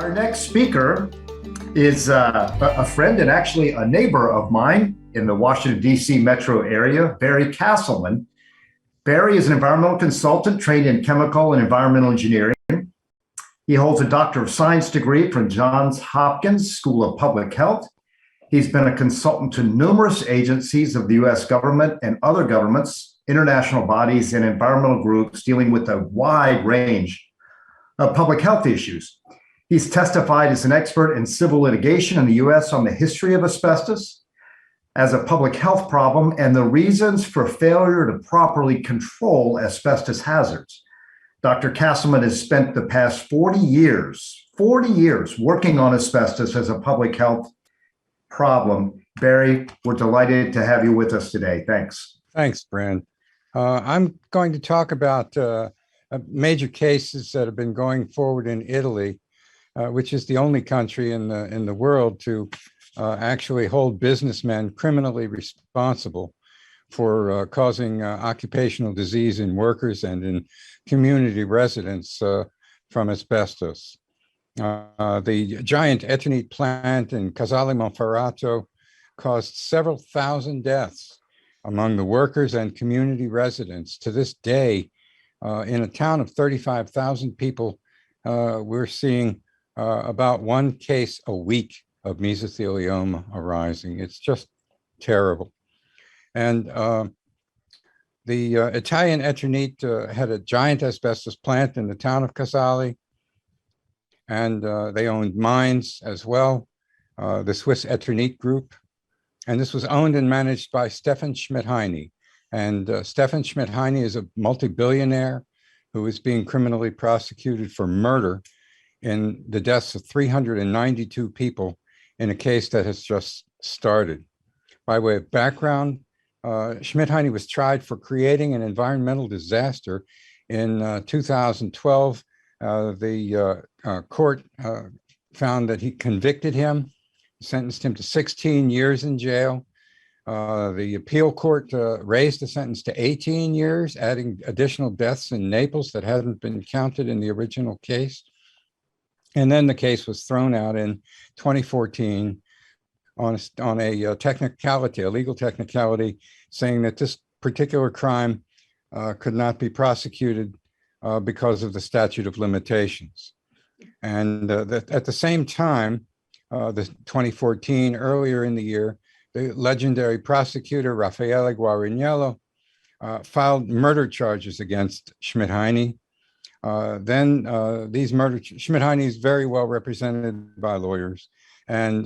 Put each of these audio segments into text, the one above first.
Our next speaker is a friend and actually a neighbor of mine in the Washington, D.C. metro area, Barry Castleman. Barry is an environmental consultant trained in chemical and environmental engineering. He holds a Doctor of Science degree from Johns Hopkins School of Public Health. He's been a consultant to numerous agencies of the U.S. government and other governments, international bodies, and environmental groups dealing with a wide range of public health issues. He's testified as an expert in civil litigation in the U.S. on the history of asbestos as a public health problem and the reasons for failure to properly control asbestos hazards. Dr. Castleman has spent the past 40 years working on asbestos as a public health problem. Barry, we're delighted to have you with us today. Thanks. Thanks, Brad. I'm going to talk about major cases that have been going forward in Italy, which is the only country in the world to actually hold businessmen criminally responsible for causing occupational disease in workers and in community residents from asbestos. The giant Eternit plant in Casale Monferrato caused several thousand deaths among the workers and community residents. To this day, in a town of 35,000 people, we're seeing about one case a week of mesothelioma arising. It's just terrible. And the Italian Eternit had a giant asbestos plant in the town of Casale, and they owned mines as well, the Swiss Eternit Group. And this was owned and managed by Stefan Schmidt-Heine. And Stefan Schmidt-Heine is a multi-billionaire who is being criminally prosecuted for murder in the deaths of 392 people in a case that has just started. By way of background, Schmidt-Heine was tried for creating an environmental disaster in 2012. The court found that he convicted him, sentenced him to 16 years in jail. The appeal court raised the sentence to 18 years, adding additional deaths in Naples that hadn't been counted in the original case. And then the case was thrown out in 2014 on a technicality, a legal technicality, saying that this particular crime could not be prosecuted because of the statute of limitations. And at the same time, the 2014, earlier in the year, the legendary prosecutor, Raffaele Guariniello, filed murder charges against Schmidt-Heine. Schmidt-Heine is very well represented by lawyers. And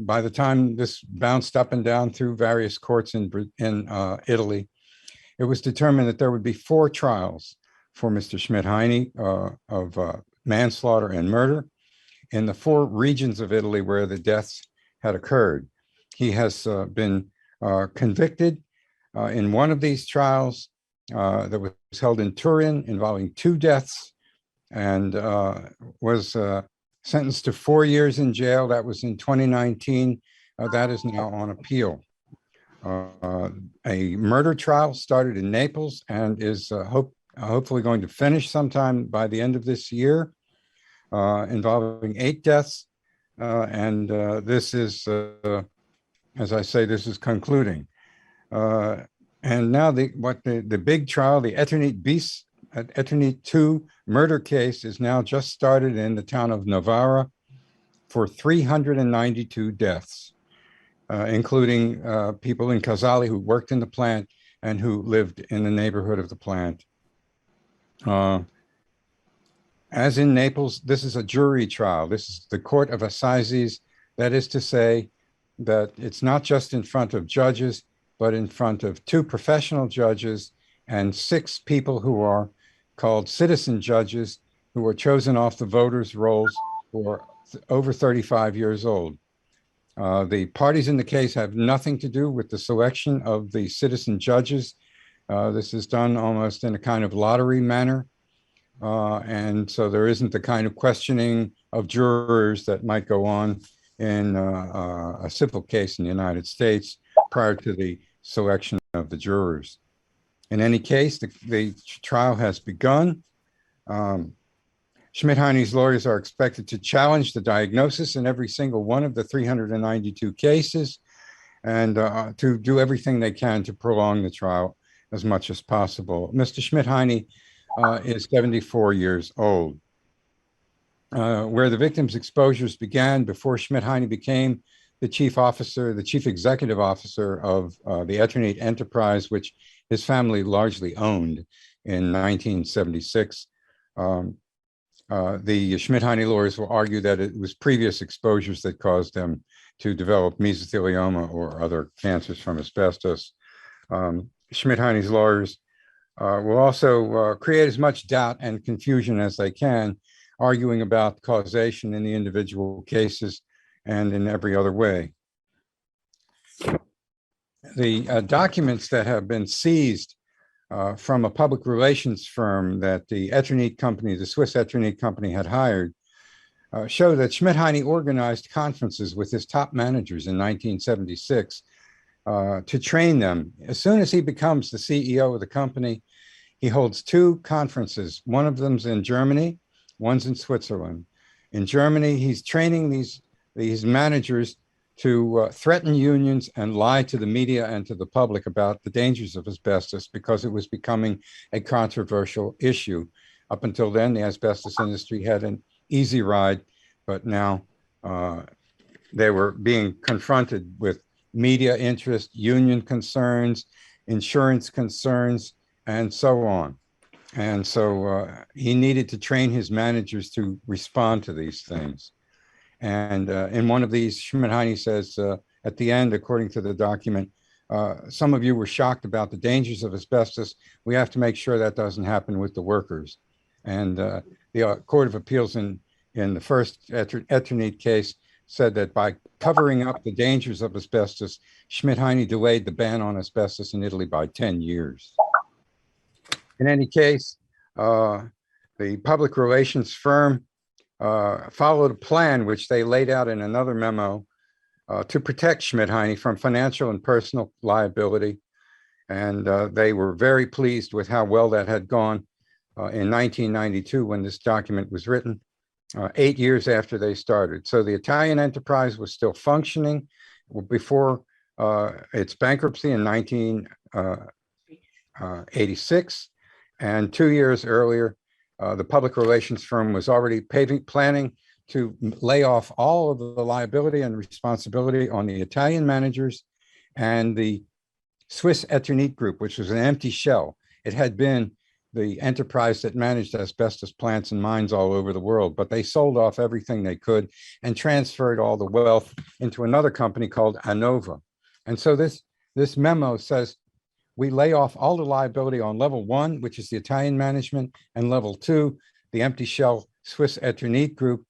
by the time this bounced up and down through various courts in Italy, it was determined that there would be 4 trials for Mr. Schmidt-Heine of manslaughter and murder in the 4 regions of Italy where the deaths had occurred. He has been convicted in one of these trials that was held in Turin involving 2 deaths, and was sentenced to 4 years in jail. That was in 2019. That is now on appeal. A murder trial started in Naples and is hopefully going to finish sometime by the end of this year, involving 8 deaths. And this is, as I say, this is concluding. And now the big trial, the Eternit 2 murder case, is now just started in the town of Novara for 392 deaths, including people in Casale who worked in the plant and who lived in the neighborhood of the plant. As in Naples, this is a jury trial. This is the court of assizes. That is to say that it's not just in front of judges, but in front of 2 professional judges and 6 people who are called citizen judges, who were chosen off the voters' rolls, who are over 35 years old. The parties in the case have nothing to do with the selection of the citizen judges. This is done almost in a kind of lottery manner. And so there isn't the kind of questioning of jurors that might go on in a civil case in the United States prior to the selection of the jurors. In any case, the trial has begun. Schmidt-Heine's lawyers are expected to challenge the diagnosis in every single one of the 392 cases and to do everything they can to prolong the trial as much as possible. Mr. Schmidt-Heine is 74 years old. Where the victim's exposures began before Schmidt-Heine became the chief executive officer of the Eternate enterprise, which his family largely owned in 1976. The Schmidt-Heine lawyers will argue that it was previous exposures that caused them to develop mesothelioma or other cancers from asbestos. Schmidt-Heine's lawyers will also create as much doubt and confusion as they can, arguing about causation in the individual cases and in every other way. The documents that have been seized from a public relations firm that the Eternate company, the Swiss Eternate company, had hired show that Schmidt-Heine organized conferences with his top managers in 1976 to train them. As soon as he becomes the CEO of the company, he holds two conferences. One of them's in Germany, one's in Switzerland. In Germany, he's training these managers to threaten unions and lie to the media and to the public about the dangers of asbestos because it was becoming a controversial issue. Up until then, the asbestos industry had an easy ride, but now they were being confronted with media interest, union concerns, insurance concerns, and so on. And so he needed to train his managers to respond to these things. And in one of these, Schmidt-Heine says at the end, according to the document, some of you were shocked about the dangers of asbestos. We have to make sure that doesn't happen with the workers. And the Court of Appeals in the first Eternate case said that by covering up the dangers of asbestos, Schmidt-Heine delayed the ban on asbestos in Italy by 10 years. In any case, the public relations firm followed a plan which they laid out in another memo to protect Schmidt-Heine from financial and personal liability. And they were very pleased with how well that had gone in 1992 when this document was written, 8 years after they started. So the Italian enterprise was still functioning before its bankruptcy in 1986. And 2 years earlier, the public relations firm was already planning to lay off all of the liability and responsibility on the Italian managers and the Swiss Eternate Group, which was an empty shell. It had been the enterprise that managed asbestos plants and mines all over the world, but they sold off everything they could and transferred all the wealth into another company called ANOVA. And so this memo says, we lay off all the liability on level 1, which is the Italian management, and level 2, the empty shell Swiss Eternate Group.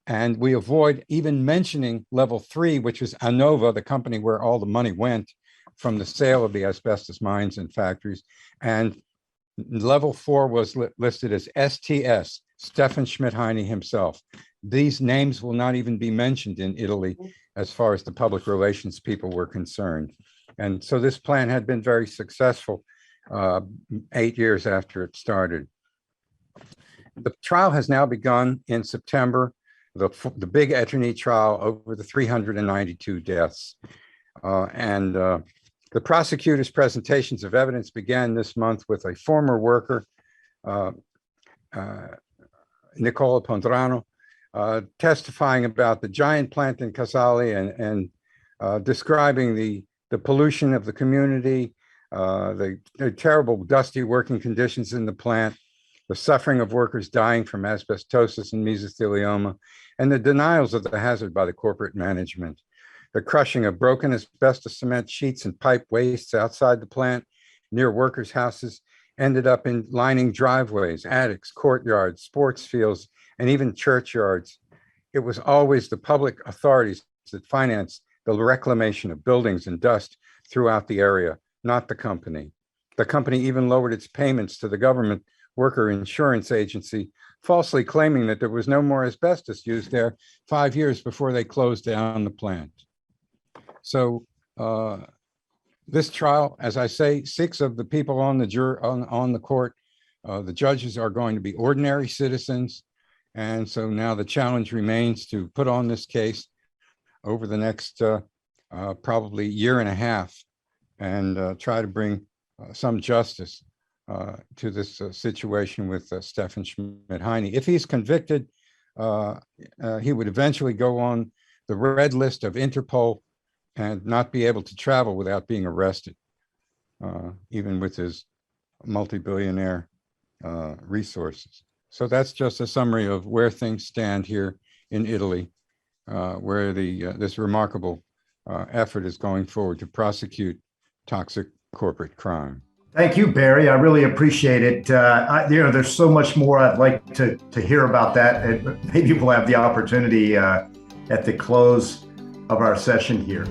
And we avoid even mentioning level 3, which is ANOVA, the company where all the money went from the sale of the asbestos mines and factories. And level 4 was listed as STS, Stefan Schmidt-Heine himself. These names will not even be mentioned in Italy as far as the public relations people were concerned. And so this plan had been very successful 8 years after it started. The trial has now begun in September, the big Eternate trial over the 392 deaths. The prosecutor's presentations of evidence began this month with a former worker, Nicola Pondrano, testifying about the giant plant in Casale and describing the pollution of the community, the terrible dusty working conditions in the plant, the suffering of workers dying from asbestosis and mesothelioma, and the denials of the hazard by the corporate management. The crushing of broken asbestos cement sheets and pipe wastes outside the plant near workers' houses ended up in lining driveways, attics, courtyards, sports fields, and even churchyards. It was always the public authorities that financed the reclamation of buildings and dust throughout the area, not the company. The company even lowered its payments to the government worker insurance agency, falsely claiming that there was no more asbestos used there 5 years before they closed down the plant. So this trial, as I say, 6 of the people on the court, the judges are going to be ordinary citizens, And so now the challenge remains to put on this case over the next probably year and a half and try to bring some justice to this situation with Stefan Schmidt-Heine. If he's convicted, he would eventually go on the red list of Interpol and not be able to travel without being arrested, even with his multi-billionaire resources. So that's just a summary of where things stand here in Italy, where this remarkable effort is going forward to prosecute toxic corporate crime. Thank you, Barry. I really appreciate it. There's so much more I'd like to hear about that. And maybe we'll have the opportunity at the close of our session here.